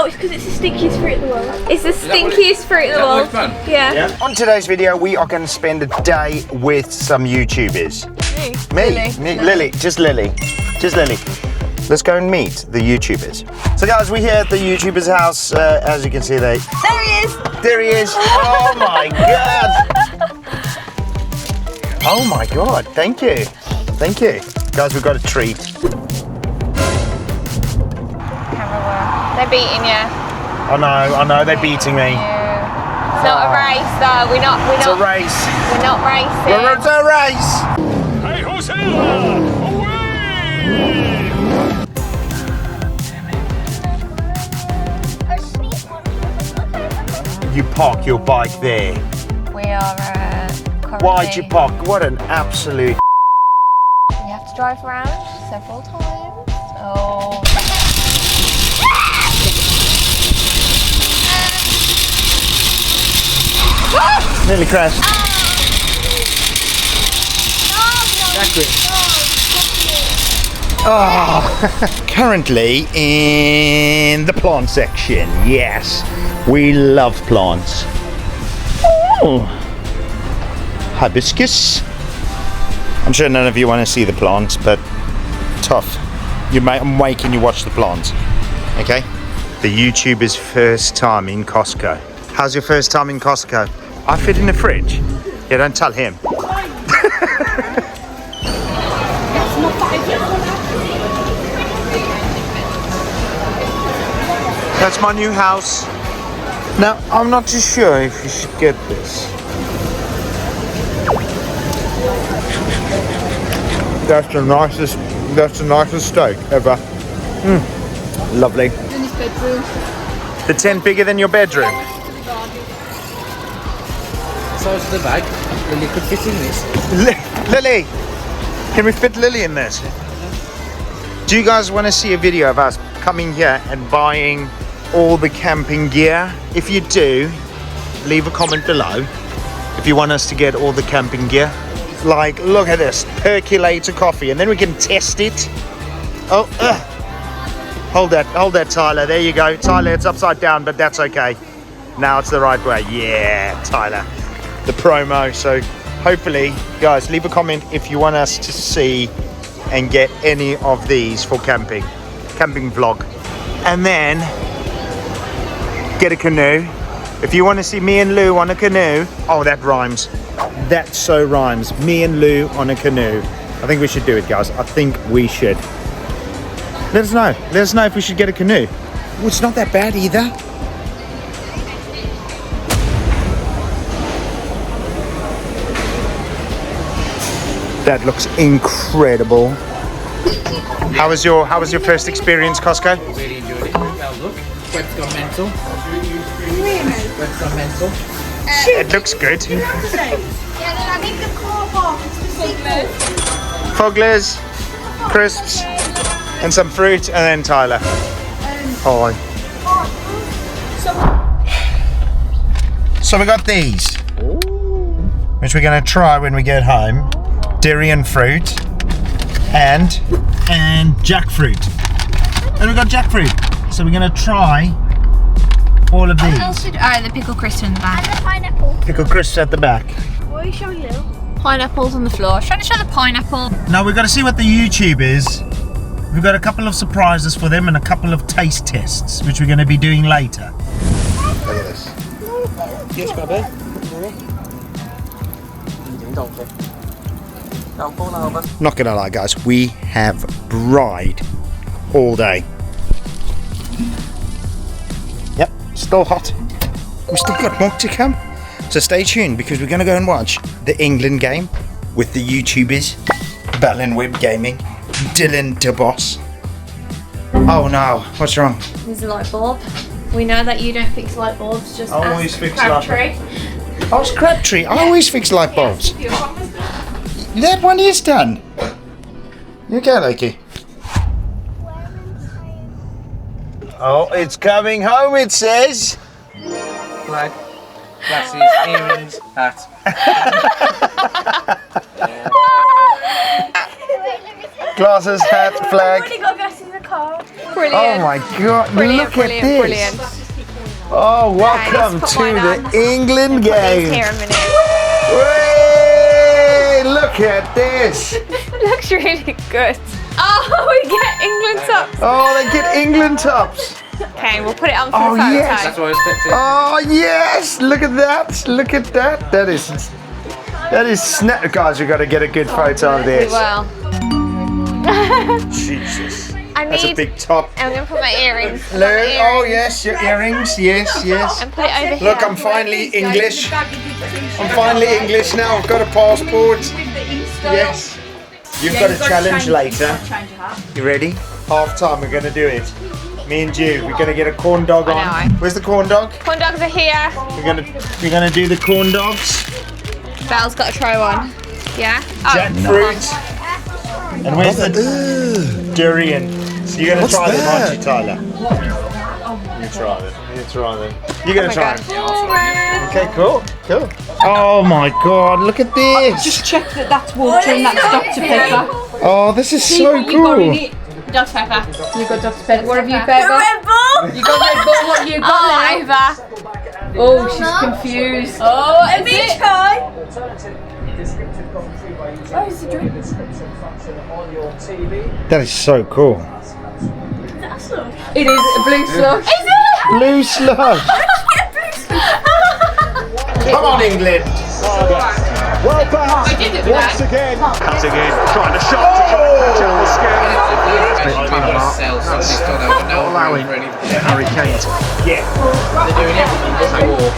Oh, it's because it's the stinkiest fruit in the world. It's the stinkiest fruit in the world. Yeah. On today's video, we are going to spend a day with some YouTubers. Me? Lily. Just Lily. Just Lily. Let's go and meet the YouTubers. So guys, we're here at the YouTuber's house. As you can see, there he is. There he is. Oh my God. Oh my God. Thank you. Thank you. Guys, we've got a treat. They're beating you. I know, they're beating me. It's not a race though. We're not. It's a race. We're not racing. It's a race. Hey, Hosea! Away! You park your bike there. We are currently... Why'd you park? What an absolute... You have to drive around several times. Oh. Nearly crashed. Oh. Currently in the plant section. Yes, we love plants. Oh. Hibiscus. I'm sure none of you want to see the plants, but tough. I'm making you watch the plants. Okay? The YouTuber's first time in Costco. How's your first time in Costco? I fit in the fridge. Yeah, don't tell him. That's my new house. Now, I'm not too sure if you should get this. That's the nicest steak ever. Lovely. The tent bigger than your bedroom? Size of the bag. Lily could fit in this. Lily! Can we fit Lily in this? Do you guys want to see a video of us coming here and buying all the camping gear? If you do, leave a comment below if you want us to get all the camping gear. Like, look at this, percolator coffee, and then we can test it. Oh, hold that, Tyler. There you go. Tyler, it's upside down, but that's okay. Now it's the right way. Yeah, Tyler. The promo. So hopefully, guys, leave a comment if you want us to see and get any of these for camping vlog. And then get a canoe. If you want to see me and Lou on a canoe, oh, that rhymes. That so rhymes. Me and Lou on a canoe. I think we should do it, guys. I think we should. Let us know. Let us know if we should get a canoe. Well, it's not that bad either. That looks incredible. How was your first experience, Costco? Really enjoyed it. Well, look. Web's gone mental. Web's gone mental. It looks good. Fogglers, crisps, and some fruit, and then Tyler. Hi. So we got these, which we're going to try when we get home. Durian fruit and jackfruit. And we got jackfruit. So we're going to try all of these. What else did... Oh, the pickle crisp in the back. And the pineapple. Pickle crisps at the back. What are you showing, Lil? Pineapples on the floor. Trying to show the pineapple. Now we've got to see what the YouTubers. We've got a couple of surprises for them and a couple of taste tests, which we're going to be doing later. Look at this. Yes, baby. Not gonna lie, guys, we have bride all day. Yep, still hot. We've still got more to come. So stay tuned because we're gonna go and watch the England game with the YouTubers, Bell and Web Gaming, Dylan DeBoss. Oh no, what's wrong? There's a light bulb. We know that you don't fix light bulbs, just always ask fix Crabtree. Oh, it's Crabtree. I always fix light bulbs. That one is done. You okay, Loki? Oh, it's coming home, it says. Flag, glasses, earrings, hat. Glasses, hat, I've flag. already got gas in the car. Brilliant. Oh my god, Brilliant, look brilliant, at this. brilliant. Oh, welcome let's to put mine the on. England Put these game. here a minute. Way, look at this. Looks really good. Oh, we get England tops. Oh, they get England tops. Okay, we'll put it on for Oh, the photo. yes. That's what I was expecting. Oh yes, look at that. Look at that. That is snap. Guys, we've got to get a good photo of this. Well, Jesus. I That's a need. big top. I'm gonna put my earrings. Hello. Oh yes, your earrings. Yes, yes. And put it over Look, here. I'm finally English. I'm finally English now. I've got a passport. Yes. You've got a challenge later. You ready? Half time, we're gonna do it. Me and Jude, we're gonna get a corn dog on. I know. Where's the corn dog? Corn dogs are here. We're gonna do the corn dogs. Belle's got to try one. Yeah. Jackfruit. And where's the durian? So you're gonna try them, aren't you, Tyler? You try them. You try them. You're gonna try them. Okay, cool. Cool. Oh my God! Look at this. Just check that that's water and that's Dr. Pepper. Oh, this is so You got in cool. it. Dr. Pepper. You got Dr. Pepper. What have you, Pepper? You got Red Bull. What you got now? Oh, she's confused. Oh, let me try. That is so cool. It is a blue slush. Blue slush. Come on, England. Well back. Once again. Cutting in. Trying to shot to try and catch out the skill. Allowing Harry Kane to. Yeah. They're doing everything but the war.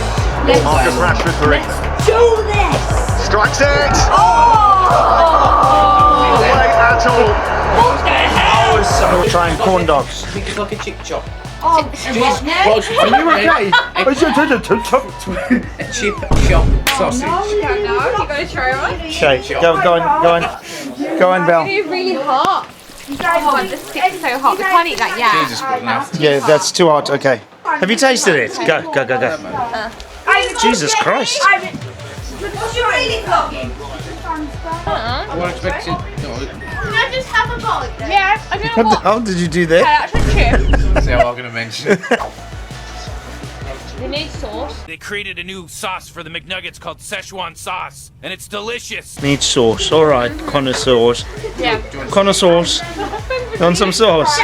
Marcus Rashford for England. Do this! Strikes it. Oh! Play at all. Trying corn dogs. I think it's like a chick chop. Oh, Are you okay? A chip shop sausage. You gotta try one. Okay, go on, Belle. It's really hot. Oh, the stick's so hot. We can't eat that yet. Jesus, good enough. Yeah, that's too hot. Okay. Have you tasted it? Go. Jesus Christ. What's your really vlogging? I wasn't expecting. No, Can I just have a bite then? Yeah, I don't know What the what. hell did you do there? That's a chip. see how I'm going to mention it. We need sauce. They created a new sauce for the McNuggets called Szechuan sauce, and it's delicious. Need sauce. All right, connoisseurs. Yeah. Connoisseurs. Want some sauce?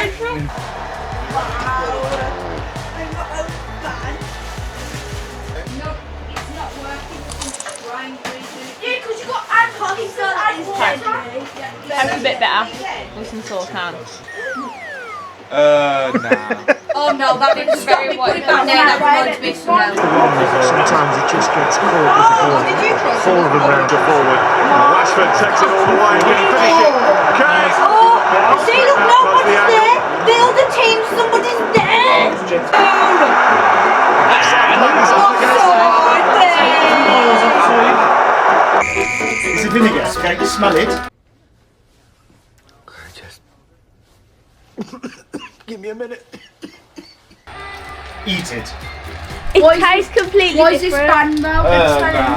Yeah, because you got alcohol inside this That's a bit better. With some sauce now. Nah. Oh no, that didn't stop me. Put it back now. That reminds me of something. Sometimes it just gets caught with the ball. Four of them round to forward. Rashford takes it all the way. Can he finish it? Okay. See, look, nobody's there. The other team, somebody's there. Is it vinegar? Okay, you smell it. Give me a minute. Eat it. It tastes completely Why is this different. banned now?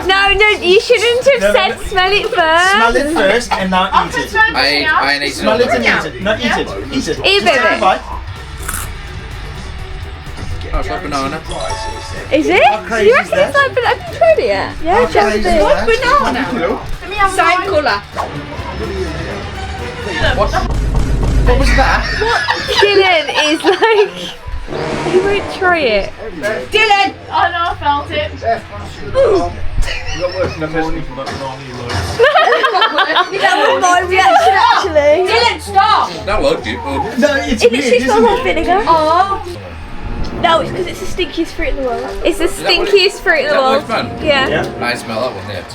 No, you shouldn't have said smell it first. Smell it first and now eat it. I ain't eating Smell all it and of it. eat it. No, eat it. Eat it. Eat Just take it. a bite. Oh, it's like banana. Is it? crazy You is reckon that? it's like banana? Have you tried it yet? Yeah, How just crazy is it. that? Banana. Same colour. What was that? Dylan is like, he won't try it. Dylan! I know, I felt it. My reaction actually. Dylan, stop! That looked it. No, it's Is weird, it isn't hot it? vinegar? Oh. No, it's because it's the stinkiest fruit in the world. It's the stinkiest fruit in the world. Yeah. Yeah. I smell that one yet.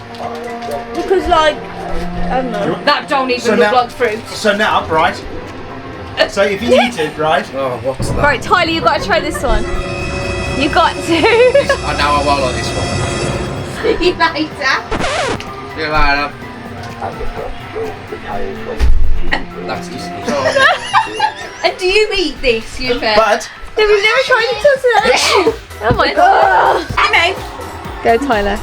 Because like, I don't know. That don't even So look now- like fruit. So now, right? So if you eat it, right? Oh, what's that? Right, Tyler, you got to try this one. You got to. Oh, now I won't like this one. See you later. See you later. That's disgusting. And do you eat this, you bet? But No, we've never tried it till today. Oh my god. Go, Tyler.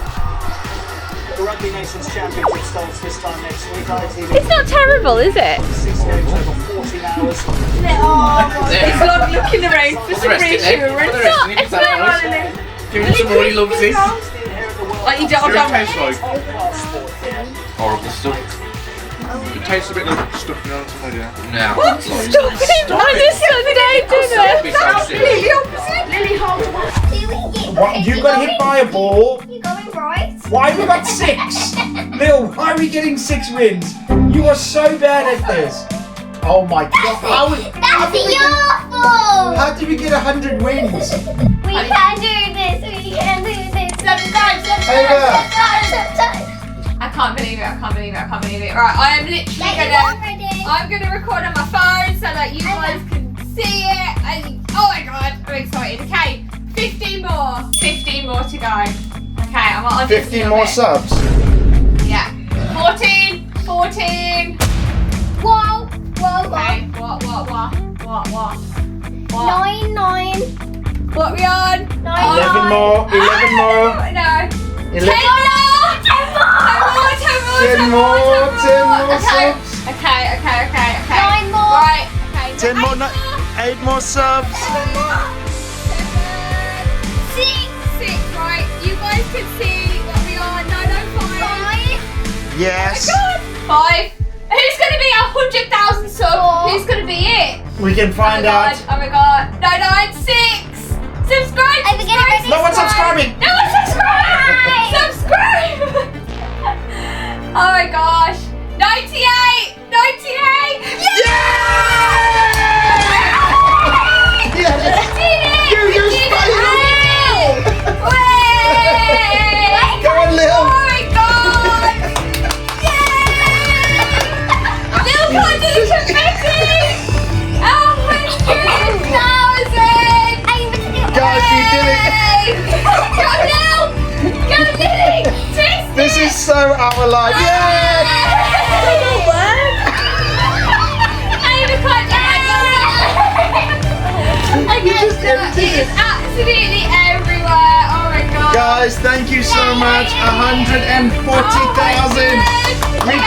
The Rugby Nations Championship starts this time next week. It's not terrible, is it? 6 games over 14 hours. It's like looking around for some reassurance. It's not Holiday. Give him some Roy loves it. Like you don't It tastes like horrible stuff. It tastes a bit like stuff, you know what I'm saying? No. What? Stop it! On a Sunday dinner! That's completely opposite! Lily, hold on. What? You got hit by a ball? You going right? Why have we got 6? Lil, why are we getting 6 wins? You are so bad at this. Oh my god. That's your fault! How did we get 100 wins? We can do this, we can do this. Subscribe. I can't believe it. Right, I am literally I'm gonna record on my phone so that you guys can see it. And, oh my god, I'm excited. Okay, 15 more to go. Okay, I'm on 15 more subs. Yeah. 14. Whoa. Okay, what? 9. What are we on? 11 more. No. 11 10 more. subs. Okay. 9 more. Right. Okay. 10 more. 8 more subs. 6. Right. You guys can see what we are. 905. Yes. 5. Who's gonna be 100,000 subs? Who's gonna be it? We can find out. Oh my god. 6. Subscribe. No one's subscribing. No one subscribe! Oh my gosh. 98! Yeah! You spider! Wait! Go on, Lil. Oh my god! Yeah! Lil can't do the confetti! Oh my god! 1,000! Guys, you did it. Go Lil! Go Lily! Twist This is so our life. Yeah! It's absolutely everywhere. Oh my god. Guys, thank you so much. 140,000. We